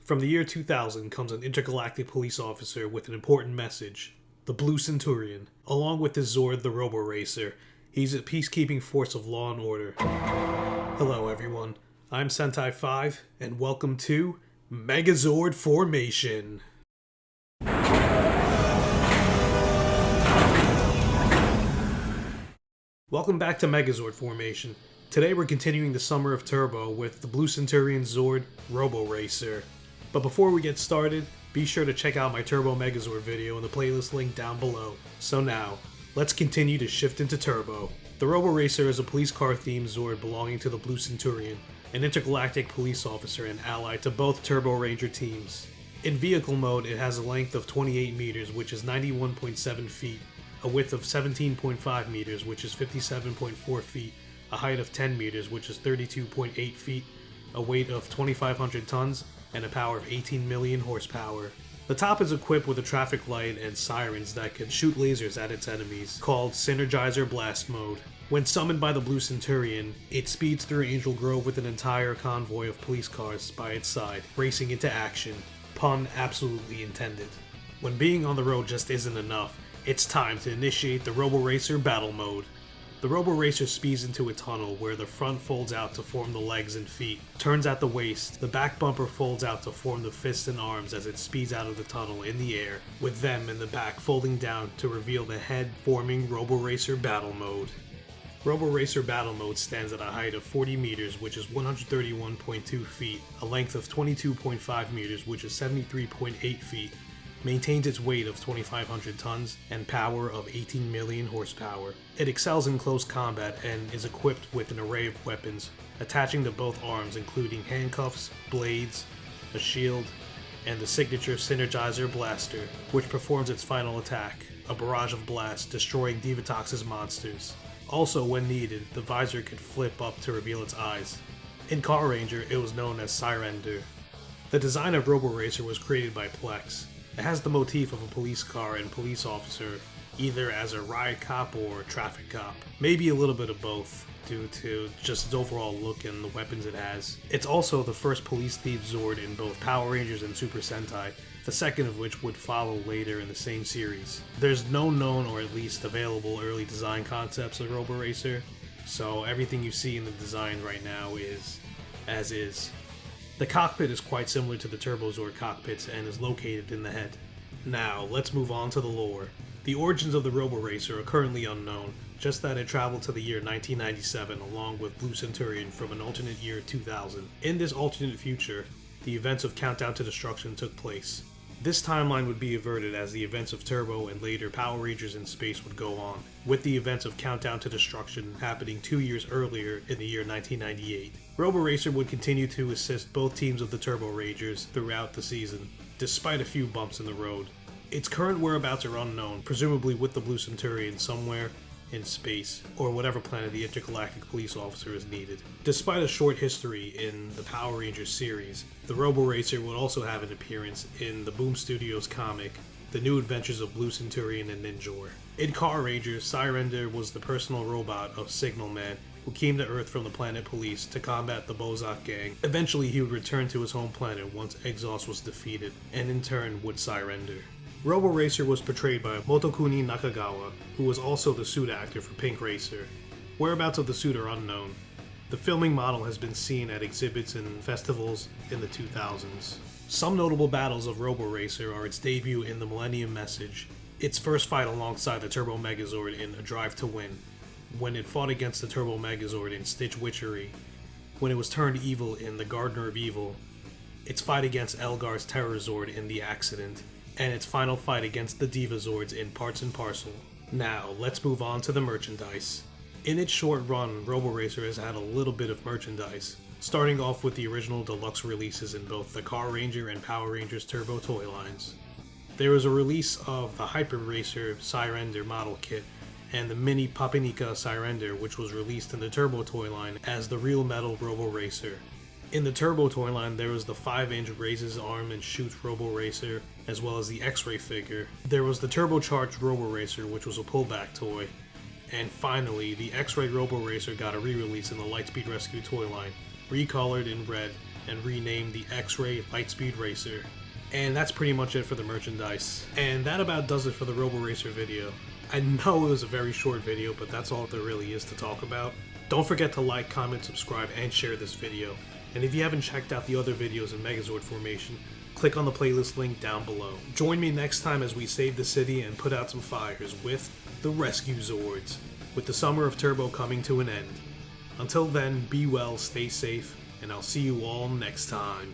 From the year 2000 comes an intergalactic police officer with an important message, the Blue Senturion. Along with his Zord, the Robo Racer, he's a peacekeeping force of law and order. Hello everyone, I'm Sentai 5, and welcome to MEGAZORD Formation. Welcome back to MEGAZORD Formation. Today we're continuing the Summer of Turbo with the Blue Senturion Zord, Robo Racer. But before we get started, be sure to check out my Turbo Megazord video in the playlist link down below. So now, let's continue to shift into Turbo. The Robo Racer is a police car themed Zord belonging to the Blue Senturion, an intergalactic police officer and ally to both Turbo Ranger teams. In vehicle mode, it has a length of 28 meters, which is 91.7 feet, a width of 17.5 meters, which is 57.4 feet, a height of 10 meters, which is 32.8 feet, a weight of 2,500 tons, and a power of 18 million horsepower. The top is equipped with a traffic light and sirens that can shoot lasers at its enemies, called Synergizer Blast Mode. When summoned by the Blue Senturion, it speeds through Angel Grove with an entire convoy of police cars by its side, racing into action. Pun absolutely intended. When being on the road just isn't enough, it's time to initiate the Robo Racer Battle Mode. The Robo Racer speeds into a tunnel where the front folds out to form the legs and feet, turns at the waist, the back bumper folds out to form the fists and arms as it speeds out of the tunnel in the air, with them in the back folding down to reveal the head, forming Robo Racer Battle Mode. Robo Racer Battle Mode stands at a height of 40 meters, which is 131.2 feet, a length of 22.5 meters, which is 73.8 feet, maintains its weight of 2,500 tons and power of 18 million horsepower. It excels in close combat and is equipped with an array of weapons, attaching to both arms including handcuffs, blades, a shield, and the signature Synergizer Blaster, which performs its final attack, a barrage of blasts destroying Divatox's monsters. Also, when needed, the visor could flip up to reveal its eyes. In Car Ranger, it was known as Sirender. The design of Robo Racer was created by Plex. It has the motif of a police car and police officer, either as a riot cop or traffic cop. Maybe a little bit of both, due to just its overall look and the weapons it has. It's also the first police-themed Zord in both Power Rangers and Super Sentai, the second of which would follow later in the same series. There's no known or at least available early design concepts of Robo Racer, so everything you see in the design right now is as is. The cockpit is quite similar to the Turbo Zord cockpits and is located in the head. Now, let's move on to the lore. The origins of the Robo Racer are currently unknown, just that it traveled to the year 1997 along with Blue Senturion from an alternate year 2000. In this alternate future, the events of Countdown to Destruction took place. This timeline would be averted as the events of Turbo and later Power Rangers in Space would go on, with the events of Countdown to Destruction happening 2 years earlier in the year 1998. Robo Racer would continue to assist both teams of the Turbo Rangers throughout the season, despite a few bumps in the road. Its current whereabouts are unknown, presumably with the Blue Senturion somewhere in space, or whatever planet the intergalactic police officer is needed. Despite a short history in the Power Rangers series, the Robo Racer would also have an appearance in the Boom Studios comic, The New Adventures of Blue Senturion and Ninjor. In Car Rangers, Sirender was the personal robot of Signal Man, who came to Earth from the planet Police to combat the Bozak gang. Eventually he would return to his home planet once Exhaust was defeated, and in turn would Sirender. Robo Racer was portrayed by Motokuni Nakagawa, who was also the suit actor for Pink Racer. Whereabouts of the suit are unknown. The filming model has been seen at exhibits and festivals in the 2000s. Some notable battles of Robo Racer are its debut in the Millennium Message, its first fight alongside the Turbo Megazord in A Drive to Win, when it fought against the Turbo Megazord in Stitch Witchery, when it was turned evil in The Gardener of Evil, its fight against Elgar's Terror Zord in The Accident, and its final fight against the Diva Zords in Parts and Parcel. Now, let's move on to the merchandise. In its short run, Robo Racer has had a little bit of merchandise, starting off with the original deluxe releases in both the Car Ranger and Power Rangers Turbo toy lines. There was a release of the Hyper Racer Sirender model kit and the mini Papinica Sirender, which was released in the Turbo toy line as the Real Metal Robo Racer. In the Turbo toy line, there was the 5-inch raises arm and shoots Robo Racer, as well as the X-Ray figure. There was the turbocharged Robo Racer, which was a pullback toy. And finally, the X-Ray Robo Racer got a re-release in the Lightspeed Rescue toy line, recolored in red, and renamed the X-Ray Lightspeed Racer. And that's pretty much it for the merchandise. And that about does it for the Robo Racer video. I know it was a very short video, but that's all there really is to talk about. Don't forget to like, comment, subscribe, and share this video. And if you haven't checked out the other videos in Megazord formation, click on the playlist link down below. Join me next time as we save the city and put out some fires with the Rescue Zords, with the summer of Turbo coming to an end. Until then, be well, stay safe, and I'll see you all next time.